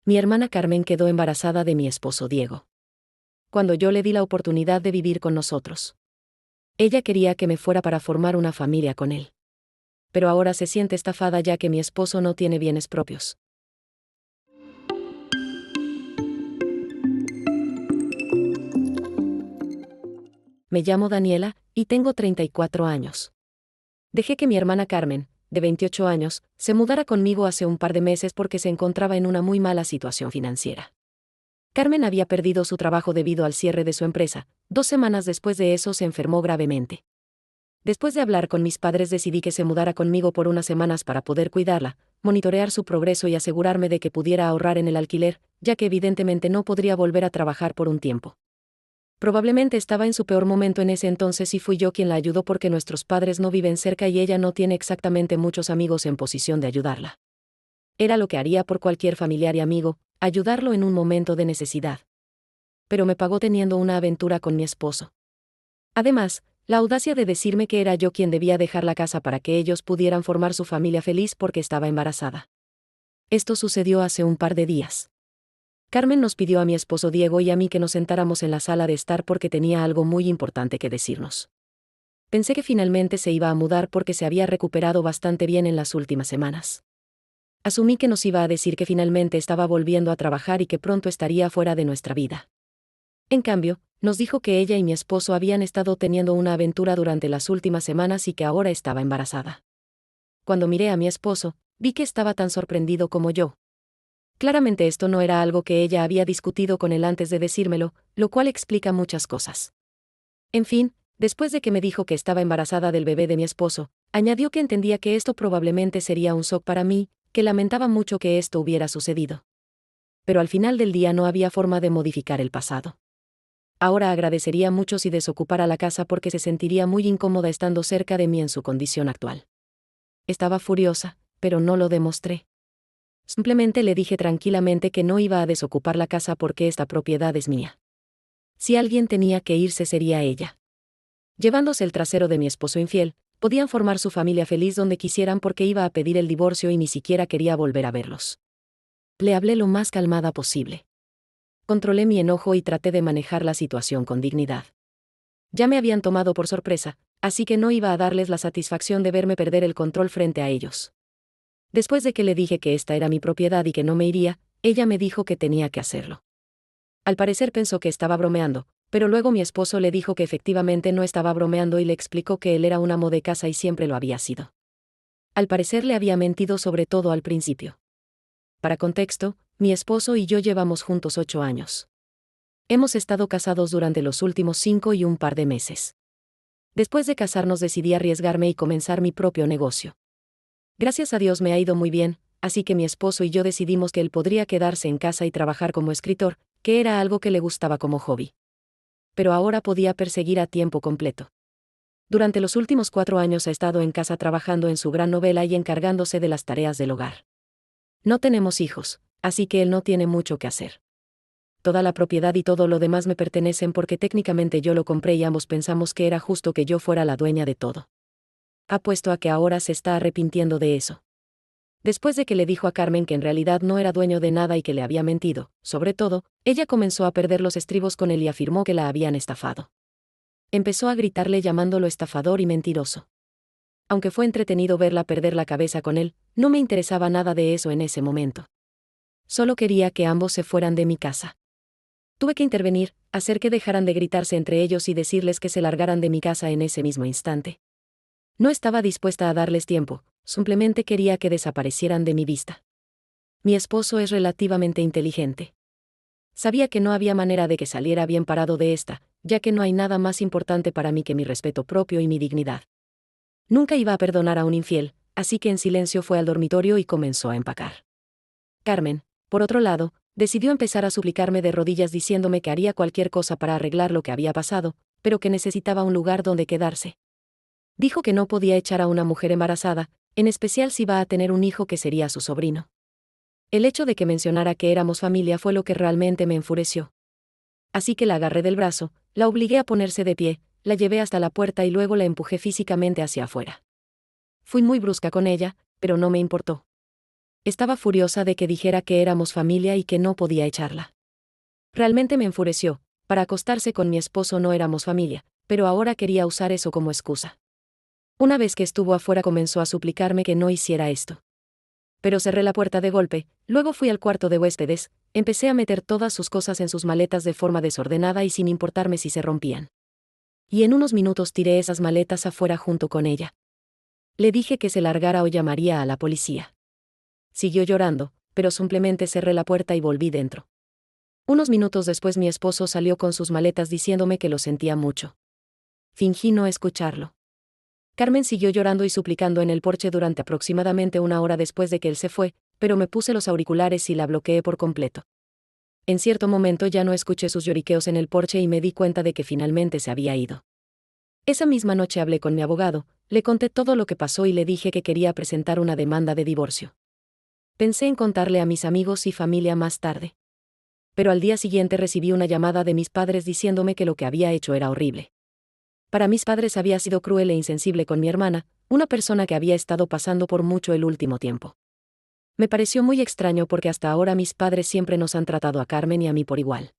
Mi hermana Carmen quedó embarazada de mi esposo Diego. Cuando yo le di la oportunidad de vivir con nosotros. Ella quería que me fuera para formar una familia con él. Pero ahora se siente estafada ya que mi esposo no tiene bienes propios. Me llamo Daniela, y tengo 34 años. Dejé que mi hermana Carmen, de 28 años, se mudara conmigo hace un par de meses porque se encontraba en una muy mala situación financiera. Carmen había perdido su trabajo debido al cierre de su empresa. 2 semanas después de eso se enfermó gravemente. Después de hablar con mis padres decidí que se mudara conmigo por unas semanas para poder cuidarla, monitorear su progreso y asegurarme de que pudiera ahorrar en el alquiler, ya que evidentemente no podría volver a trabajar por un tiempo. Probablemente estaba en su peor momento en ese entonces y fui yo quien la ayudó porque nuestros padres no viven cerca y ella no tiene exactamente muchos amigos en posición de ayudarla. Era lo que haría por cualquier familiar y amigo, ayudarlo en un momento de necesidad. Pero me pagó teniendo una aventura con mi esposo. Además, la audacia de decirme que era yo quien debía dejar la casa para que ellos pudieran formar su familia feliz porque estaba embarazada. Esto sucedió hace un par de días. Carmen nos pidió a mi esposo Diego y a mí que nos sentáramos en la sala de estar porque tenía algo muy importante que decirnos. Pensé que finalmente se iba a mudar porque se había recuperado bastante bien en las últimas semanas. Asumí que nos iba a decir que finalmente estaba volviendo a trabajar y que pronto estaría fuera de nuestra vida. En cambio, nos dijo que ella y mi esposo habían estado teniendo una aventura durante las últimas semanas y que ahora estaba embarazada. Cuando miré a mi esposo, vi que estaba tan sorprendido como yo. Claramente esto no era algo que ella había discutido con él antes de decírmelo, lo cual explica muchas cosas. En fin, después de que me dijo que estaba embarazada del bebé de mi esposo, añadió que entendía que esto probablemente sería un shock para mí, que lamentaba mucho que esto hubiera sucedido. Pero al final del día no había forma de modificar el pasado. Ahora agradecería mucho si desocupara la casa porque se sentiría muy incómoda estando cerca de mí en su condición actual. Estaba furiosa, pero no lo demostré. Simplemente le dije tranquilamente que no iba a desocupar la casa porque esta propiedad es mía. Si alguien tenía que irse sería ella. Llevándose el trasero de mi esposo infiel, podían formar su familia feliz donde quisieran porque iba a pedir el divorcio y ni siquiera quería volver a verlos. Le hablé lo más calmada posible. Controlé mi enojo y traté de manejar la situación con dignidad. Ya me habían tomado por sorpresa, así que no iba a darles la satisfacción de verme perder el control frente a ellos. Después de que le dije que esta era mi propiedad y que no me iría, ella me dijo que tenía que hacerlo. Al parecer pensó que estaba bromeando, pero luego mi esposo le dijo que efectivamente no estaba bromeando y le explicó que él era un amo de casa y siempre lo había sido. Al parecer le había mentido sobre todo al principio. Para contexto, mi esposo y yo llevamos juntos 8 años. Hemos estado casados durante los últimos 5 y un par de meses. Después de casarnos decidí arriesgarme y comenzar mi propio negocio. Gracias a Dios me ha ido muy bien, así que mi esposo y yo decidimos que él podría quedarse en casa y trabajar como escritor, que era algo que le gustaba como hobby. Pero ahora podía perseguir a tiempo completo. Durante los últimos 4 años ha estado en casa trabajando en su gran novela y encargándose de las tareas del hogar. No tenemos hijos, así que él no tiene mucho que hacer. Toda la propiedad y todo lo demás me pertenecen porque técnicamente yo lo compré y ambos pensamos que era justo que yo fuera la dueña de todo. Apuesto a que ahora se está arrepintiendo de eso. Después de que le dijo a Carmen que en realidad no era dueño de nada y que le había mentido, sobre todo, ella comenzó a perder los estribos con él y afirmó que la habían estafado. Empezó a gritarle llamándolo estafador y mentiroso. Aunque fue entretenido verla perder la cabeza con él, no me interesaba nada de eso en ese momento. Solo quería que ambos se fueran de mi casa. Tuve que intervenir, hacer que dejaran de gritarse entre ellos y decirles que se largaran de mi casa en ese mismo instante. No estaba dispuesta a darles tiempo, simplemente quería que desaparecieran de mi vista. Mi esposo es relativamente inteligente. Sabía que no había manera de que saliera bien parado de esta, ya que no hay nada más importante para mí que mi respeto propio y mi dignidad. Nunca iba a perdonar a un infiel, así que en silencio fue al dormitorio y comenzó a empacar. Carmen, por otro lado, decidió empezar a suplicarme de rodillas diciéndome que haría cualquier cosa para arreglar lo que había pasado, pero que necesitaba un lugar donde quedarse. Dijo que no podía echar a una mujer embarazada, en especial si va a tener un hijo que sería su sobrino. El hecho de que mencionara que éramos familia fue lo que realmente me enfureció. Así que la agarré del brazo, la obligué a ponerse de pie, la llevé hasta la puerta y luego la empujé físicamente hacia afuera. Fui muy brusca con ella, pero no me importó. Estaba furiosa de que dijera que éramos familia y que no podía echarla. Realmente me enfureció. Para acostarse con mi esposo no éramos familia, pero ahora quería usar eso como excusa. Una vez que estuvo afuera comenzó a suplicarme que no hiciera esto. Pero cerré la puerta de golpe, luego fui al cuarto de huéspedes, empecé a meter todas sus cosas en sus maletas de forma desordenada y sin importarme si se rompían. Y en unos minutos tiré esas maletas afuera junto con ella. Le dije que se largara o llamaría a la policía. Siguió llorando, pero simplemente cerré la puerta y volví dentro. Unos minutos después mi esposo salió con sus maletas diciéndome que lo sentía mucho. Fingí no escucharlo. Carmen siguió llorando y suplicando en el porche durante aproximadamente una hora después de que él se fue, pero me puse los auriculares y la bloqueé por completo. En cierto momento ya no escuché sus lloriqueos en el porche y me di cuenta de que finalmente se había ido. Esa misma noche hablé con mi abogado, le conté todo lo que pasó y le dije que quería presentar una demanda de divorcio. Pensé en contarle a mis amigos y familia más tarde. Pero al día siguiente recibí una llamada de mis padres diciéndome que lo que había hecho era horrible. Para mis padres había sido cruel e insensible con mi hermana, una persona que había estado pasando por mucho el último tiempo. Me pareció muy extraño porque hasta ahora mis padres siempre nos han tratado a Carmen y a mí por igual.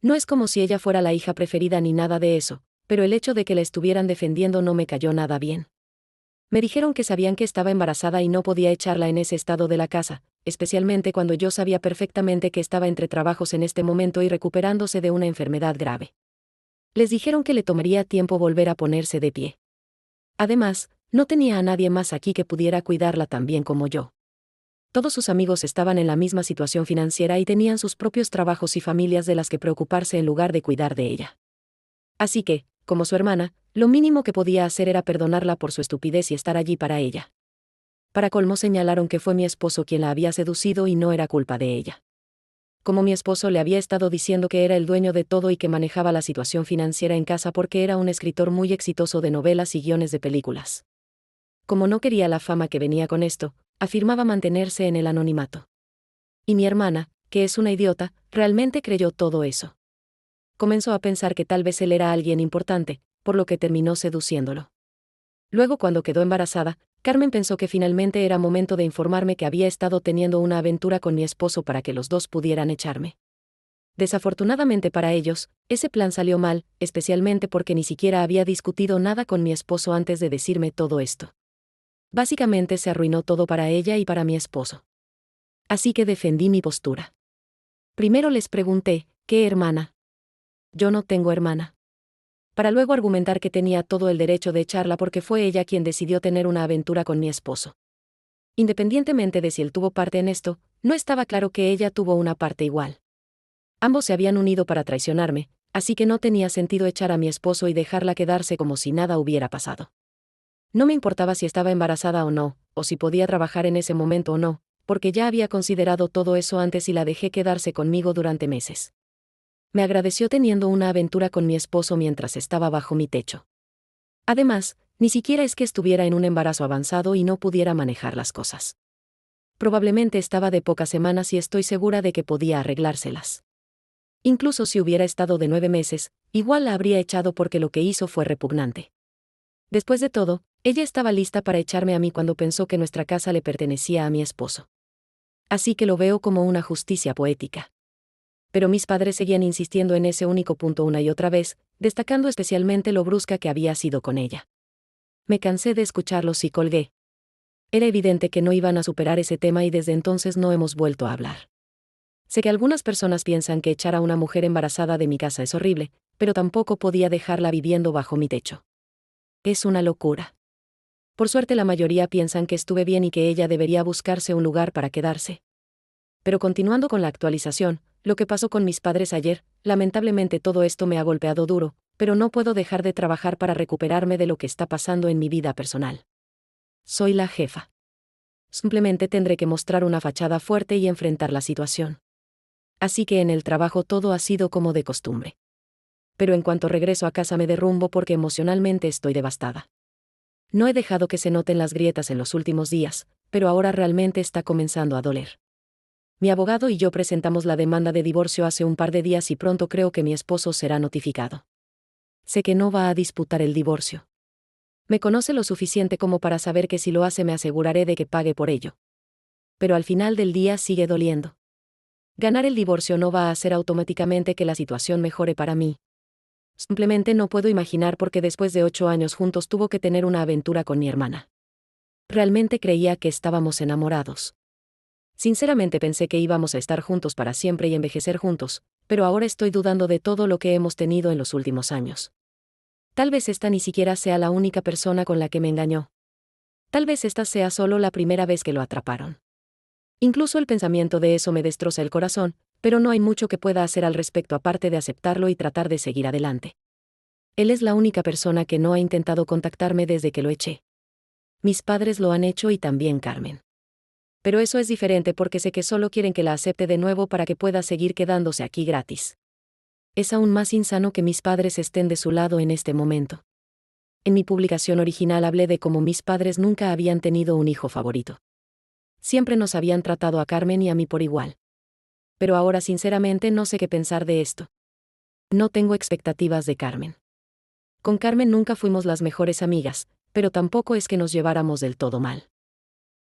No es como si ella fuera la hija preferida ni nada de eso, pero el hecho de que la estuvieran defendiendo no me cayó nada bien. Me dijeron que sabían que estaba embarazada y no podía echarla en ese estado de la casa, especialmente cuando yo sabía perfectamente que estaba entre trabajos en este momento y recuperándose de una enfermedad grave. Les dijeron que le tomaría tiempo volver a ponerse de pie. Además, no tenía a nadie más aquí que pudiera cuidarla tan bien como yo. Todos sus amigos estaban en la misma situación financiera y tenían sus propios trabajos y familias de las que preocuparse en lugar de cuidar de ella. Así que, como su hermana, lo mínimo que podía hacer era perdonarla por su estupidez y estar allí para ella. Para colmo señalaron que fue mi esposo quien la había seducido y no era culpa de ella. Como mi esposo le había estado diciendo que era el dueño de todo y que manejaba la situación financiera en casa porque era un escritor muy exitoso de novelas y guiones de películas. Como no quería la fama que venía con esto, afirmaba mantenerse en el anonimato. Y mi hermana, que es una idiota, realmente creyó todo eso. Comenzó a pensar que tal vez él era alguien importante, por lo que terminó seduciéndolo. Luego, cuando quedó embarazada, Carmen pensó que finalmente era momento de informarme que había estado teniendo una aventura con mi esposo para que los dos pudieran echarme. Desafortunadamente para ellos, ese plan salió mal, especialmente porque ni siquiera había discutido nada con mi esposo antes de decirme todo esto. Básicamente se arruinó todo para ella y para mi esposo. Así que defendí mi postura. Primero les pregunté, ¿qué hermana? Yo no tengo hermana. Para luego argumentar que tenía todo el derecho de echarla porque fue ella quien decidió tener una aventura con mi esposo. Independientemente de si él tuvo parte en esto, no estaba claro que ella tuvo una parte igual. Ambos se habían unido para traicionarme, así que no tenía sentido echar a mi esposo y dejarla quedarse como si nada hubiera pasado. No me importaba si estaba embarazada o no, o si podía trabajar en ese momento o no, porque ya había considerado todo eso antes y la dejé quedarse conmigo durante meses. Me agradeció teniendo una aventura con mi esposo mientras estaba bajo mi techo. Además, ni siquiera es que estuviera en un embarazo avanzado y no pudiera manejar las cosas. Probablemente estaba de pocas semanas y estoy segura de que podía arreglárselas. Incluso si hubiera estado de 9 meses, igual la habría echado porque lo que hizo fue repugnante. Después de todo, ella estaba lista para echarme a mí cuando pensó que nuestra casa le pertenecía a mi esposo. Así que lo veo como una justicia poética. Pero mis padres seguían insistiendo en ese único punto una y otra vez, destacando especialmente lo brusca que había sido con ella. Me cansé de escucharlos y colgué. Era evidente que no iban a superar ese tema y desde entonces no hemos vuelto a hablar. Sé que algunas personas piensan que echar a una mujer embarazada de mi casa es horrible, pero tampoco podía dejarla viviendo bajo mi techo. Es una locura. Por suerte la mayoría piensan que estuve bien y que ella debería buscarse un lugar para quedarse. Pero continuando con la actualización, lo que pasó con mis padres ayer, lamentablemente todo esto me ha golpeado duro, pero no puedo dejar de trabajar para recuperarme de lo que está pasando en mi vida personal. Soy la jefa. Simplemente tendré que mostrar una fachada fuerte y enfrentar la situación. Así que en el trabajo todo ha sido como de costumbre. Pero en cuanto regreso a casa me derrumbo porque emocionalmente estoy devastada. No he dejado que se noten las grietas en los últimos días, pero ahora realmente está comenzando a doler. Mi abogado y yo presentamos la demanda de divorcio hace un par de días y pronto creo que mi esposo será notificado. Sé que no va a disputar el divorcio. Me conoce lo suficiente como para saber que si lo hace me aseguraré de que pague por ello. Pero al final del día sigue doliendo. Ganar el divorcio no va a hacer automáticamente que la situación mejore para mí. Simplemente no puedo imaginar por qué después de 8 años juntos tuvo que tener una aventura con mi hermana. Realmente creía que estábamos enamorados. Sinceramente pensé que íbamos a estar juntos para siempre y envejecer juntos, pero ahora estoy dudando de todo lo que hemos tenido en los últimos años. Tal vez esta ni siquiera sea la única persona con la que me engañó. Tal vez esta sea solo la primera vez que lo atraparon. Incluso el pensamiento de eso me destroza el corazón, pero no hay mucho que pueda hacer al respecto aparte de aceptarlo y tratar de seguir adelante. Él es la única persona que no ha intentado contactarme desde que lo eché. Mis padres lo han hecho y también Carmen. Pero eso es diferente porque sé que solo quieren que la acepte de nuevo para que pueda seguir quedándose aquí gratis. Es aún más insano que mis padres estén de su lado en este momento. En mi publicación original hablé de cómo mis padres nunca habían tenido un hijo favorito. Siempre nos habían tratado a Carmen y a mí por igual. Pero ahora sinceramente no sé qué pensar de esto. No tengo expectativas de Carmen. Con Carmen nunca fuimos las mejores amigas, pero tampoco es que nos lleváramos del todo mal.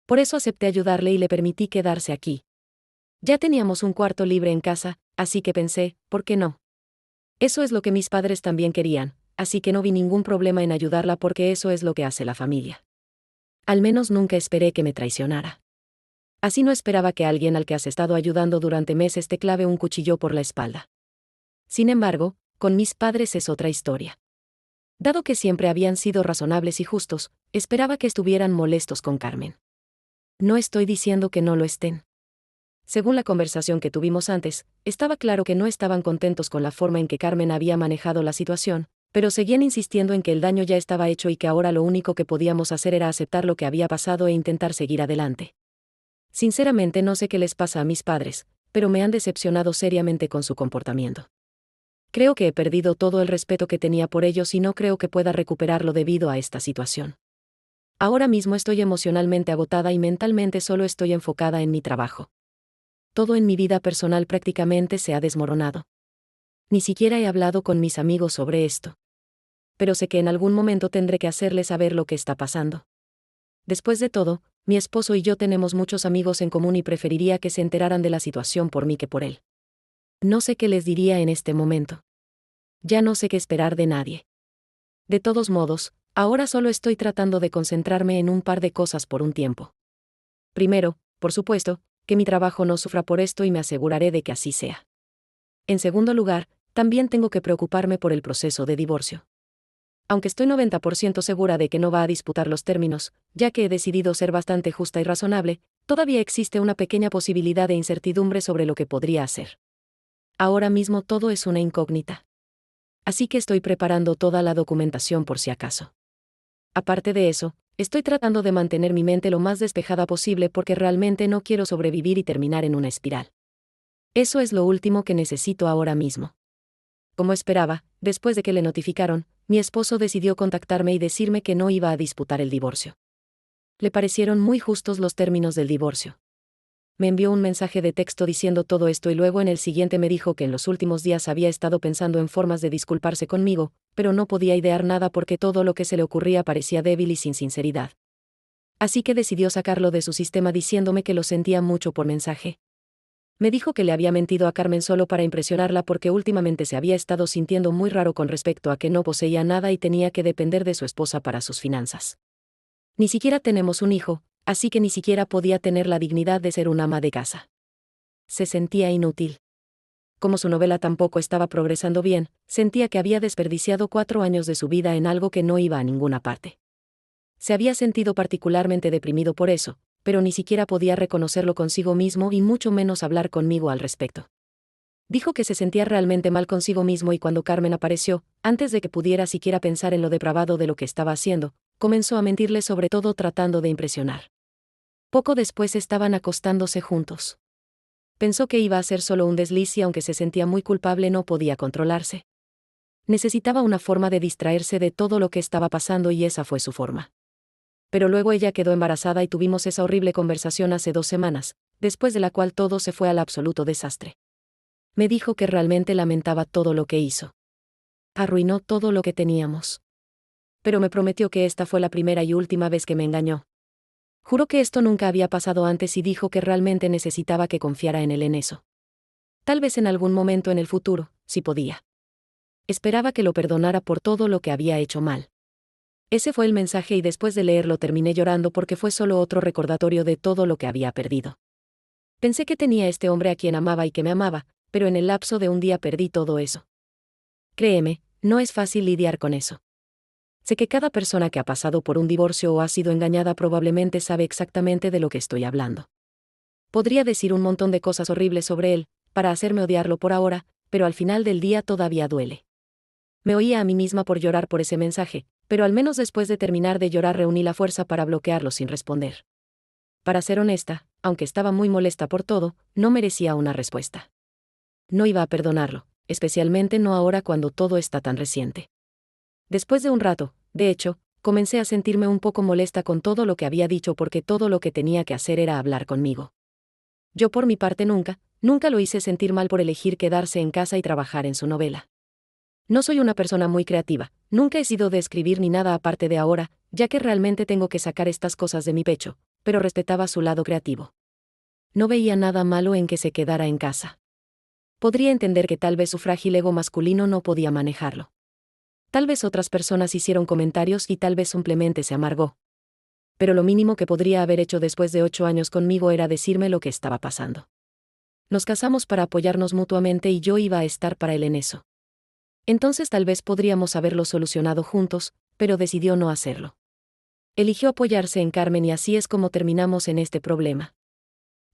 Por eso acepté ayudarle y le permití quedarse aquí. Ya teníamos un cuarto libre en casa, así que pensé, ¿por qué no? Eso es lo que mis padres también querían, así que no vi ningún problema en ayudarla porque eso es lo que hace la familia. Al menos nunca esperé que me traicionara. Así no esperaba que alguien al que has estado ayudando durante meses te clave un cuchillo por la espalda. Sin embargo, con mis padres es otra historia. Dado que siempre habían sido razonables y justos, esperaba que estuvieran molestos con Carmen. No estoy diciendo que no lo estén. Según la conversación que tuvimos antes, estaba claro que no estaban contentos con la forma en que Carmen había manejado la situación, pero seguían insistiendo en que el daño ya estaba hecho y que ahora lo único que podíamos hacer era aceptar lo que había pasado e intentar seguir adelante. Sinceramente no sé qué les pasa a mis padres, pero me han decepcionado seriamente con su comportamiento. Creo que he perdido todo el respeto que tenía por ellos y no creo que pueda recuperarlo debido a esta situación. Ahora mismo estoy emocionalmente agotada y mentalmente solo estoy enfocada en mi trabajo. Todo en mi vida personal prácticamente se ha desmoronado. Ni siquiera he hablado con mis amigos sobre esto. Pero sé que en algún momento tendré que hacerles saber lo que está pasando. Después de todo, mi esposo y yo tenemos muchos amigos en común y preferiría que se enteraran de la situación por mí que por él. No sé qué les diría en este momento. Ya no sé qué esperar de nadie. De todos modos, ahora solo estoy tratando de concentrarme en un par de cosas por un tiempo. Primero, por supuesto, que mi trabajo no sufra por esto y me aseguraré de que así sea. En segundo lugar, también tengo que preocuparme por el proceso de divorcio. Aunque estoy 90% segura de que no va a disputar los términos, ya que he decidido ser bastante justa y razonable, todavía existe una pequeña posibilidad de incertidumbre sobre lo que podría hacer. Ahora mismo todo es una incógnita. Así que estoy preparando toda la documentación por si acaso. Aparte de eso, estoy tratando de mantener mi mente lo más despejada posible porque realmente no quiero sobrevivir y terminar en una espiral. Eso es lo último que necesito ahora mismo. Como esperaba, después de que le notificaron, mi esposo decidió contactarme y decirme que no iba a disputar el divorcio. Le parecieron muy justos los términos del divorcio. Me envió un mensaje de texto diciendo todo esto y luego en el siguiente me dijo que en los últimos días había estado pensando en formas de disculparse conmigo, pero no podía idear nada porque todo lo que se le ocurría parecía débil y sin sinceridad. Así que decidió sacarlo de su sistema diciéndome que lo sentía mucho por mensaje. Me dijo que le había mentido a Carmen solo para impresionarla porque últimamente se había estado sintiendo muy raro con respecto a que no poseía nada y tenía que depender de su esposa para sus finanzas. Ni siquiera tenemos un hijo, así que ni siquiera podía tener la dignidad de ser una ama de casa. Se sentía inútil. Como su novela tampoco estaba progresando bien, sentía que había desperdiciado 4 años de su vida en algo que no iba a ninguna parte. Se había sentido particularmente deprimido por eso, pero ni siquiera podía reconocerlo consigo mismo y mucho menos hablar conmigo al respecto. Dijo que se sentía realmente mal consigo mismo y cuando Carmen apareció, antes de que pudiera siquiera pensar en lo depravado de lo que estaba haciendo, comenzó a mentirle sobre todo tratando de impresionar. Poco después estaban acostándose juntos. Pensó que iba a ser solo un desliz y aunque se sentía muy culpable no podía controlarse. Necesitaba una forma de distraerse de todo lo que estaba pasando y esa fue su forma. Pero luego ella quedó embarazada y tuvimos esa horrible conversación hace 2 semanas, después de la cual todo se fue al absoluto desastre. Me dijo que realmente lamentaba todo lo que hizo. Arruinó todo lo que teníamos. Pero me prometió que esta fue la primera y última vez que me engañó. Juró que esto nunca había pasado antes y dijo que realmente necesitaba que confiara en él en eso. Tal vez en algún momento en el futuro, si podía. Esperaba que lo perdonara por todo lo que había hecho mal. Ese fue el mensaje y después de leerlo terminé llorando porque fue solo otro recordatorio de todo lo que había perdido. Pensé que tenía este hombre a quien amaba y que me amaba, pero en el lapso de un día perdí todo eso. Créeme, no es fácil lidiar con eso. Sé que cada persona que ha pasado por un divorcio o ha sido engañada probablemente sabe exactamente de lo que estoy hablando. Podría decir un montón de cosas horribles sobre él, para hacerme odiarlo por ahora, pero al final del día todavía duele. Me oía a mí misma por llorar por ese mensaje, pero al menos después de terminar de llorar reuní la fuerza para bloquearlo sin responder. Para ser honesta, aunque estaba muy molesta por todo, no merecía una respuesta. No iba a perdonarlo, especialmente no ahora cuando todo está tan reciente. Después de un rato, de hecho, comencé a sentirme un poco molesta con todo lo que había dicho porque todo lo que tenía que hacer era hablar conmigo. Yo por mi parte nunca lo hice sentir mal por elegir quedarse en casa y trabajar en su novela. No soy una persona muy creativa, nunca he sido de escribir ni nada aparte de ahora, ya que realmente tengo que sacar estas cosas de mi pecho, pero respetaba su lado creativo. No veía nada malo en que se quedara en casa. Podría entender que tal vez su frágil ego masculino no podía manejarlo. Tal vez otras personas hicieron comentarios y tal vez simplemente se amargó. Pero lo mínimo que podría haber hecho después de 8 años conmigo era decirme lo que estaba pasando. Nos casamos para apoyarnos mutuamente y yo iba a estar para él en eso. Entonces tal vez podríamos haberlo solucionado juntos, pero decidió no hacerlo. Eligió apoyarse en Carmen y así es como terminamos en este problema.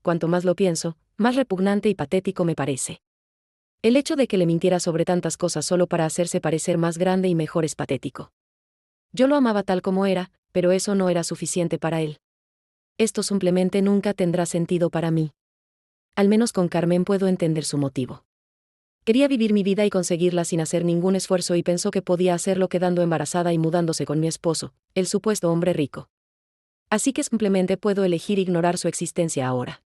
Cuanto más lo pienso, más repugnante y patético me parece. El hecho de que le mintiera sobre tantas cosas solo para hacerse parecer más grande y mejor es patético. Yo lo amaba tal como era, pero eso no era suficiente para él. Esto simplemente nunca tendrá sentido para mí. Al menos con Carmen puedo entender su motivo. Quería vivir mi vida y conseguirla sin hacer ningún esfuerzo y pensó que podía hacerlo quedando embarazada y mudándose con mi esposo, el supuesto hombre rico. Así que simplemente puedo elegir ignorar su existencia ahora.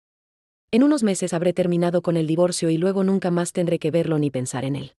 En unos meses habré terminado con el divorcio y luego nunca más tendré que verlo ni pensar en él.